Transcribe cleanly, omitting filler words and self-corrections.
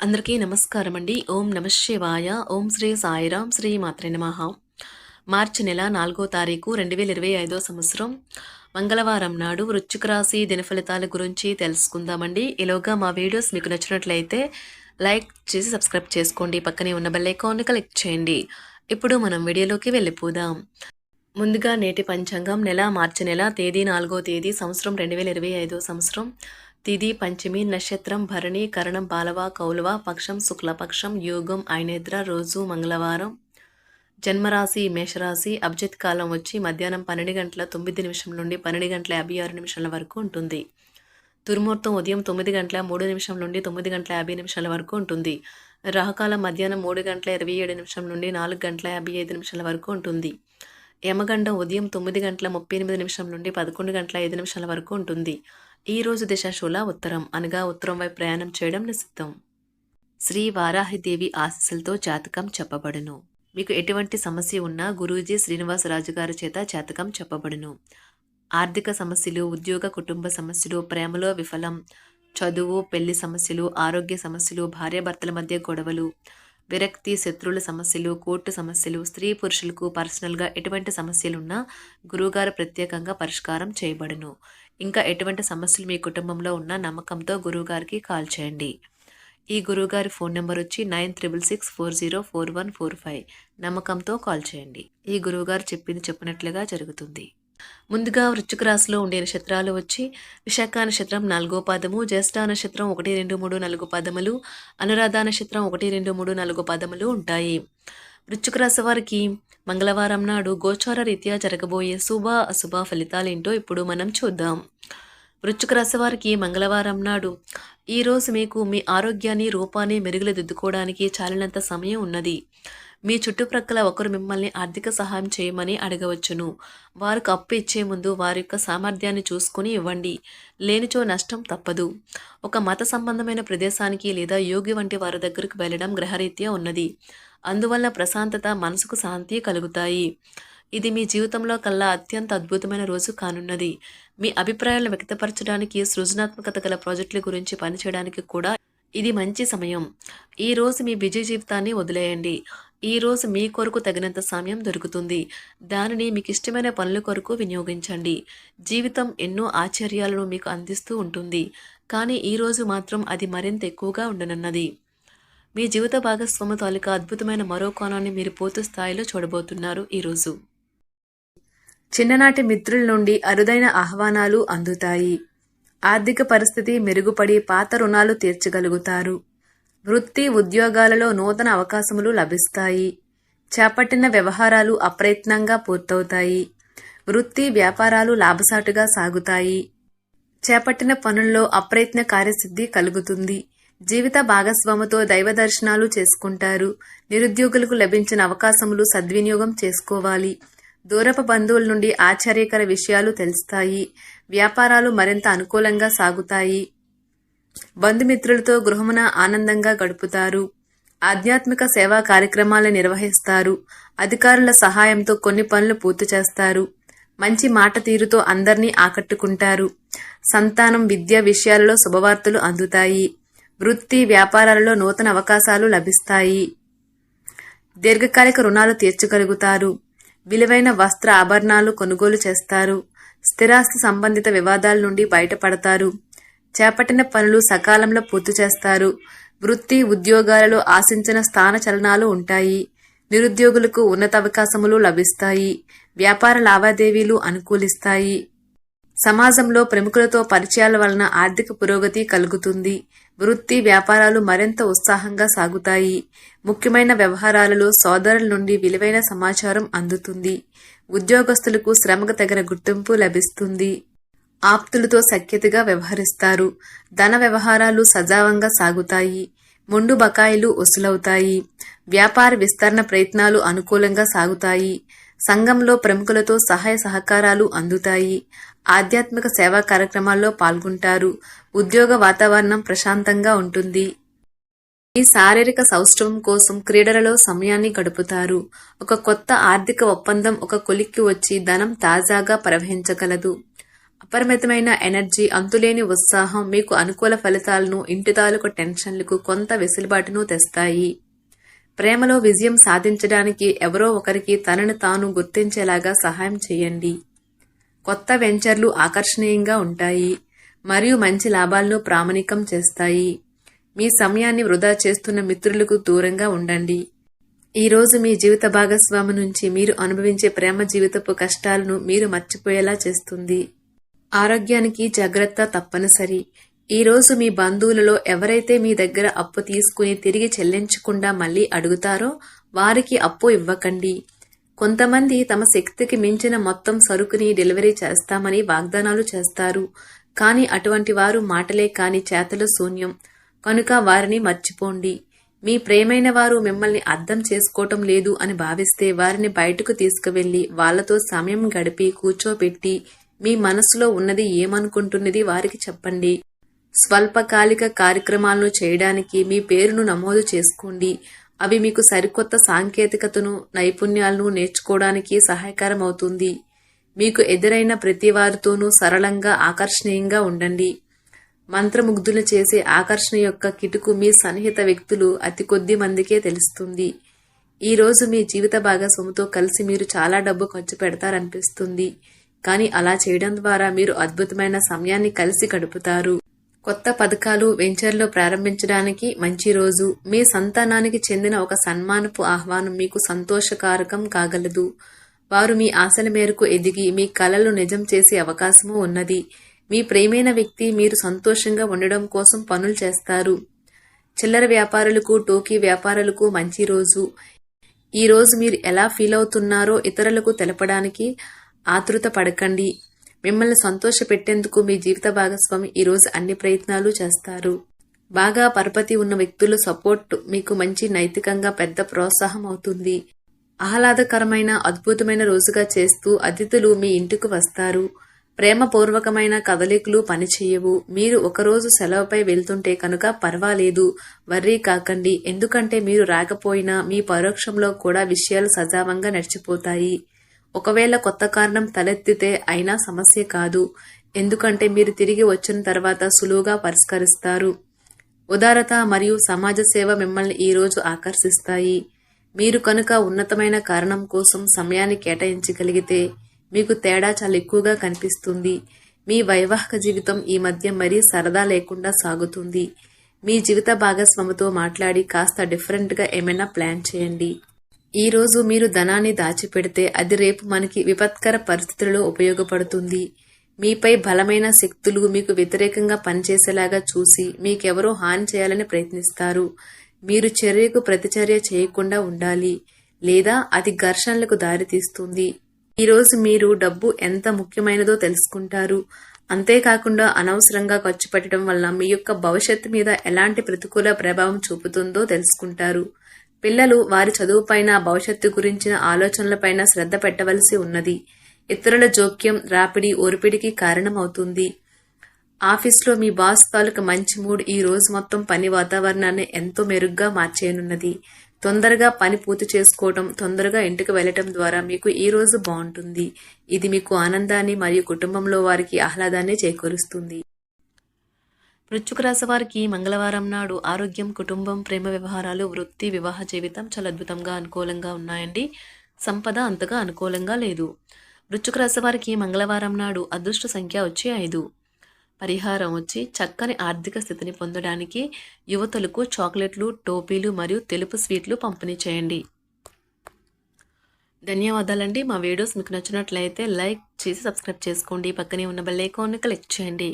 అందరికీ నమస్కారం అండి. ఓం నమ శివాయ. ఓం శ్రీ సాయిరాం. శ్రీ మాత్రే నమః. మార్చి నెల 4వ తారీఖు 2025 సంవత్సరం మంగళవారం నాడు వృశ్చిక రాశి దినఫలితాల గురించి తెలుసుకుందామండి. ఈలోగా మా వీడియోస్ మీకు నచ్చినట్లయితే లైక్ చేసి సబ్స్క్రైబ్ చేసుకోండి. పక్కనే ఉన్న బెల్ ఐకాన్ని క్లిక్ చేయండి. ఇప్పుడు మనం వీడియోలోకి వెళ్ళిపోదాం. ముందుగా నేటి పంచాంగం మార్చి నెల తేదీ 4వ తేదీ సంవత్సరం 2025 సంవత్సరం తిథి పంచమి నక్షత్రం భరణి కరణం బాలవ కౌలవ పక్షం శుక్లపక్షం యోగం ఐనేత్ర రోజు మంగళవారం జన్మరాశి మేషరాశి అభిజిత్ కాలం వచ్చి మధ్యాహ్నం 12:09 నుండి 12:56 వరకు ఉంటుంది. దుర్ముహూర్తం ఉదయం 9:03 నుండి 9:50 వరకు ఉంటుంది. రాహుకాలం మధ్యాహ్నం 3:27 నుండి 4:55 వరకు ఉంటుంది. యమగండం ఉదయం 9:38 నుండి 11:05 వరకు ఉంటుంది. ఈ రోజు దిశాశూల ఉత్తరం అనగా ఉత్తరం వైపు ప్రయాణం చేయడం నిషిద్ధం. శ్రీ వారాహిదేవి ఆశీస్సులతో జాతకం చెప్పబడును. మీకు ఎటువంటి సమస్య ఉన్నా గురూజీ శ్రీనివాసరాజు గారి చేత జాతకం చెప్పబడును. ఆర్థిక సమస్యలు, ఉద్యోగ కుటుంబ సమస్యలు, ప్రేమలో విఫలం, చదువు పెళ్లి సమస్యలు, ఆరోగ్య సమస్యలు, భార్యాభర్తల మధ్య గొడవలు, విరక్తి, శత్రువుల సమస్యలు, కోర్టు సమస్యలు, స్త్రీ పురుషులకు పర్సనల్గా ఎటువంటి సమస్యలున్నా గురువుగారు ప్రత్యేకంగా పరిష్కారం చేయబడును. ఇంకా ఎటువంటి సమస్యలు మీ కుటుంబంలో ఉన్న నమ్మకంతో గురువుగారికి కాల్ చేయండి. ఈ గురువుగారి ఫోన్ నెంబర్ వచ్చి 9666404145. నమ్మకంతో కాల్ చేయండి. ఈ గురువుగారు చెప్పినట్లుగా జరుగుతుంది. ముందుగా వృశ్చిక రాశిలో ఉండే నక్షత్రాలు వచ్చి విశాఖ నక్షత్రం 4వ పాదము, జ్యేష్ఠ నక్షత్రం 1, 2, 3, 4 పదములు, అనురాధ నక్షత్రం 1, 2, 3, 4 పదములు ఉంటాయి. వృశ్చిక రాశి వారికి మంగళవారం నాడు గోచార రీత్యా జరగబోయే శుభ అశుభ ఫలితాలేంటో ఇప్పుడు మనం చూద్దాం. వృశ్చిక రాశి వారికి మంగళవారం నాడు ఈరోజు మీకు మీ ఆరోగ్యాన్ని రూపాన్ని మెరుగుదిద్దుకోవడానికి చాలినంత సమయం ఉన్నది. మీ చుట్టుప్రక్కల ఒకరు మిమ్మల్ని ఆర్థిక సహాయం చేయమని అడగవచ్చును. వారికి అప్పు ఇచ్చే ముందు వారి యొక్క సామర్థ్యాన్ని చూసుకుని ఇవ్వండి. లేనిచో నష్టం తప్పదు. ఒక మత సంబంధమైన ప్రదేశానికి లేదా యోగి వంటి వారి దగ్గరకు వెళ్ళడం గ్రహరీత్యా ఉన్నది. అందువల్ల ప్రశాంతత, మనసుకు శాంతి కలుగుతాయి. ఇది మీ జీవితంలో కల్లా అత్యంత అద్భుతమైన రోజు కానున్నది. మీ అభిప్రాయాలను వ్యక్తపరచడానికి, సృజనాత్మకత గల ప్రాజెక్టుల గురించి పనిచేయడానికి కూడా ఇది మంచి సమయం. ఈ రోజు మీ బిజీ జీవితాన్ని వదిలేయండి. ఈ రోజు మీ కొరకు తగినంత సమయం దొరుకుతుంది. దానిని మీకు ఇష్టమైన పనుల కొరకు వినియోగించండి. జీవితం ఎన్నో ఆశ్చర్యాలను మీకు అందిస్తూ ఉంటుంది. కానీ ఈ రోజు మాత్రం అది మరింత ఎక్కువగా ఉండనున్నది. మీ జీవిత భాగస్వామి తాలూకా అద్భుతమైన మరో కోణాన్ని మీరు పూర్తి స్థాయిలో చూడబోతున్నారు. ఈరోజు చిన్ననాటి మిత్రుల నుండి అరుదైన ఆహ్వానాలు అందుతాయి. ఆర్థిక పరిస్థితి మెరుగుపడి పాత రుణాలు తీర్చగలుగుతారు. వృత్తి ఉద్యోగాలలో నూతన అవకాశములు లభిస్తాయి. చేపట్టిన వ్యవహారాలు అప్రయత్నంగా పూర్తవుతాయి. వృత్తి వ్యాపారాలు లాభసాటుగా సాగుతాయి. చేపట్టిన పనుల్లో అప్రయత్న కార్యసిద్ధి కలుగుతుంది. జీవిత భాగస్వామితో దైవ దర్శనాలు చేసుకుంటారు. నిరుద్యోగులకు లభించిన అవకాశములు సద్వినియోగం చేసుకోవాలి. దూరపు బంధువుల నుండి ఆశ్చర్యకర విషయాలు తెలుస్తాయి. వ్యాపారాలు మరింత అనుకూలంగా సాగుతాయి. బంధుమిత్రులతో గృహమున ఆనందంగా గడుపుతారు. ఆధ్యాత్మిక సేవా కార్యక్రమాలను నిర్వహిస్తారు. అధికారుల సహాయంతో కొన్ని పనులు పూర్తి చేస్తారు. మంచి మాట తీరుతో అందరినీ ఆకట్టుకుంటారు. సంతానం, విద్య విషయాలలో శుభవార్తలు అందుతాయి. వృత్తి వ్యాపారాలలో నూతన అవకాశాలు లభిస్తాయి. దీర్ఘకాలిక రుణాలు తీర్చగలుగుతారు. విలువైన వస్త్ర ఆభరణాలు కొనుగోలు చేస్తారు. స్థిరాస్తి సంబంధిత వివాదాల నుండి బయటపడతారు. చేపట్టిన పనులు సకాలంలో పూర్తి చేస్తారు. వృత్తి ఉద్యోగాలలో ఆశించిన స్థాన చలనాలు ఉంటాయి. నిరుద్యోగులకు ఉన్నత అవకాశములు లభిస్తాయి. వ్యాపార లావాదేవీలు అనుకూలిస్తాయి. సమాజంలో ప్రముఖులతో పరిచయాల వలన ఆర్థిక పురోగతి కలుగుతుంది. వృత్తి వ్యాపారాలు మరింత ఉత్సాహంగా సాగుతాయి. ముఖ్యమైన వ్యవహారాలలో సోదరుల నుండి విలువైన సమాచారం అందుతుంది. ఉద్యోగస్తులకు శ్రమకు తగిన గుర్తింపు లభిస్తుంది. ఆప్తులతో సఖ్యతగా వ్యవహరిస్తారు. ధన వ్యవహారాలు సజావంగా సాగుతాయి. మొండు బకాయిలు వసూలవుతాయి. వ్యాపార విస్తరణ ప్రయత్నాలు అనుకూలంగా సాగుతాయి. సంఘంలో ప్రముఖులతో సహాయ సహకారాలు అందుతాయి. ఆధ్యాత్మిక సేవా కార్యక్రమాల్లో పాల్గొంటారు. ఉద్యోగ వాతావరణం ప్రశాంతంగా ఉంటుంది. ఈ శారీరక సౌష్ఠవం కోసం క్రీడలలో సమయాన్ని గడుపుతారు. ఒక కొత్త ఆర్థిక ఒప్పందం ఒక కొలిక్కి వచ్చి ధనం తాజాగా ప్రవహించగలదు. అపరిమితమైన ఎనర్జీ, అంతులేని ఉత్సాహం మీకు అనుకూల ఫలితాలను, ఇంటి తాలూకు టెన్షన్లకు కొంత వెసులుబాటును తెస్తాయి. ప్రేమలో విజయం సాధించడానికి ఎవరో ఒకరికి తనను తాను గుర్తించేలాగా సహాయం చేయండి. కొత్త వెంచర్లు ఆకర్షణీయంగా ఉంటాయి మరియు మంచి లాభాలను ప్రామాణికం చేస్తాయి. మీ సమయాన్ని వృధా చేస్తున్న మిత్రులకు దూరంగా ఉండండి. ఈరోజు మీ జీవిత భాగస్వామి నుంచి మీరు అనుభవించే ప్రేమ జీవితపు కష్టాలను మీరు మర్చిపోయేలా చేస్తుంది. ఆరోగ్యానికి జాగ్రత్త తప్పనిసరి. ఈరోజు మీ బంధువులలో ఎవరైతే మీ దగ్గర అప్పు తీసుకుని తిరిగి చెల్లించకుండా మళ్ళీ అడుగుతారో వారికి అప్పు ఇవ్వకండి. కొంతమంది తమ శక్తికి మించిన మొత్తం సరుకుని డెలివరీ చేస్తామని వాగ్దానాలు చేస్తారు. కానీ అటువంటి వారు మాటలే కాని చేతలు శూన్యం. కనుక వారిని మర్చిపోండి. మీ ప్రేమైన వారు మిమ్మల్ని అర్థం చేసుకోవటం లేదు అని భావిస్తే వారిని బయటకు తీసుకువెళ్లి వాళ్లతో సమయం గడిపి కూర్చోబెట్టి మీ మనసులో ఉన్నది ఏమనుకుంటున్నది వారికి చెప్పండి. స్వల్పకాలిక కార్యక్రమాలను చేయడానికి మీ పేరును నమోదు చేసుకోండి. అవి మీకు సరికొత్త సాంకేతికతను, నైపుణ్యాలను నేర్చుకోవడానికి సహాయకరం అవుతుంది. మీకు ఎదురైన ప్రతి వారితోనూ సరళంగా, ఆకర్షణీయంగా ఉండండి. మంత్రముగ్ధులు చేసే ఆకర్షణ యొక్క కిటుకు మీ సన్నిహిత వ్యక్తులు అతి కొద్ది మందికే తెలుస్తుంది. ఈరోజు మీ జీవిత భాగస్వామితో కలిసి మీరు చాలా డబ్బు ఖర్చు పెడతారనిపిస్తుంది. కానీ అలా చేయడం ద్వారా మీరు అద్భుతమైన సమయాన్ని కలిసి గడుపుతారు. కొత్త పథకాలు, వెంచర్లు ప్రారంభించడానికి మంచి రోజు. మీ సంతానానికి చెందిన ఒక సన్మానపు ఆహ్వానం మీకు సంతోషకారకం కాగలదు. వారు మీ ఆశల మేరకు ఎదిగి మీ కలలు నిజం చేసే అవకాశము ఉన్నది. మీ ప్రేమైన వ్యక్తి మీరు సంతోషంగా ఉండడం కోసం పనులు చేస్తారు. చిల్లర వ్యాపారులకు, టోకీ వ్యాపారులకు మంచి రోజు. ఈ రోజు మీరు ఎలా ఫీల్ అవుతున్నారో ఇతరులకు తెలపడానికి ఆతృత పడకండి. మిమ్మల్ని సంతోష పెట్టేందుకు మీ జీవిత భాగస్వామి ఈరోజు అన్ని ప్రయత్నాలు చేస్తారు. బాగా పరపతి ఉన్న వ్యక్తుల సపోర్ట్ మీకు మంచి నైతికంగా పెద్ద ప్రోత్సాహం అవుతుంది. ఆహ్లాదకరమైన, అద్భుతమైన రోజుగా చేస్తూ అతిథులు మీ ఇంటికి వస్తారు. ప్రేమపూర్వకమైన కదలికలు పనిచేయవు. మీరు ఒకరోజు సెలవుపై వెళ్తుంటే కనుక పర్వాలేదు, వర్రీ కాకండి. ఎందుకంటే మీరు రాకపోయినా మీ పరోక్షంలో కూడా విషయాలు సజావంగా నడిచిపోతాయి. ఒకవేళ కొత్త కారణం తలెత్తితే అయినా సమస్య కాదు. ఎందుకంటే మీరు తిరిగి వచ్చిన తర్వాత సులువుగా పరిష్కరిస్తారు. ఉదారత మరియు సమాజ సేవ మిమ్మల్ని ఈరోజు ఆకర్షిస్తాయి. మీరు కనుక ఉన్నతమైన కారణం కోసం సమయాన్ని కేటాయించగలిగితే మీకు తేడా చాలా ఎక్కువగా కనిపిస్తుంది. మీ వైవాహిక జీవితం ఈ మధ్య మరీ సరదా లేకుండా సాగుతుంది. మీ జీవిత భాగస్వామితో మాట్లాడి కాస్త డిఫరెంట్గా ఏమైనా ప్లాన్ చేయండి. ఈ రోజు మీరు ధనాన్ని దాచిపెడితే అది రేపు మనకి విపత్కర పరిస్థితులలో ఉపయోగపడుతుంది. మీపై బలమైన శక్తులు మీకు వ్యతిరేకంగా పనిచేసేలాగా చూసి మీకెవరో హాని చేయాలని ప్రయత్నిస్తారు. మీరు చర్యకు ప్రతిచర్య చేయకుండా ఉండాలి, లేదా అది ఘర్షణలకు దారితీస్తుంది. ఈరోజు మీరు డబ్బు ఎంత ముఖ్యమైనదో తెలుసుకుంటారు. అంతేకాకుండా అనవసరంగా ఖర్చు పెట్టడం వల్ల మీ యొక్క భవిష్యత్తు మీద ఎలాంటి ప్రతికూల ప్రభావం చూపుతుందో తెలుసుకుంటారు. పిల్లలు వారి చదువుపైన, భవిష్యత్తు గురించిన ఆలోచనలపైన శ్రద్ధ పెట్టవలసి ఉన్నది. ఇతరుల జోక్యం, రాపిడి, ఒరిపిడికి కారణమవుతుంది. ఆఫీస్లో మీ బాస్ తాలూకు మంచి మూడ్ ఈ రోజు మొత్తం పని వాతావరణాన్ని ఎంతో మెరుగ్గా మార్చేయనున్నది. తొందరగా పని పూర్తి చేసుకోవడం, తొందరగా ఇంటికి వెళ్లటం ద్వారా మీకు ఈ రోజు బాగుంటుంది. ఇది మీకు ఆనందాన్ని మరియు కుటుంబంలో వారికి ఆహ్లాదాన్ని చేకూరుస్తుంది. వృశ్చిక రాశి వారికి మంగళవారం నాడు ఆరోగ్యం, కుటుంబం, ప్రేమ వ్యవహారాలు, వృత్తి, వివాహ జీవితం చాలా అద్భుతంగా అనుకూలంగా ఉన్నాయండి. సంపద అంతగా అనుకూలంగా లేదు. వృశ్చిక రాశి వారికి మంగళవారం నాడు అదృష్ట సంఖ్య వచ్చి 5. పరిహారం వచ్చి చక్కని ఆర్థిక స్థితిని పొందడానికి యువతులకు చాక్లెట్లు, టోపీలు మరియు తెలుపు స్వీట్లు పంపిణీ చేయండి. ధన్యవాదాలండి. మా వీడియోస్ మీకు నచ్చినట్లయితే లైక్ చేసి సబ్స్క్రైబ్ చేసుకోండి. పక్కనే ఉన్న బెల్ ఐకాన్ని క్లిక్ చేయండి.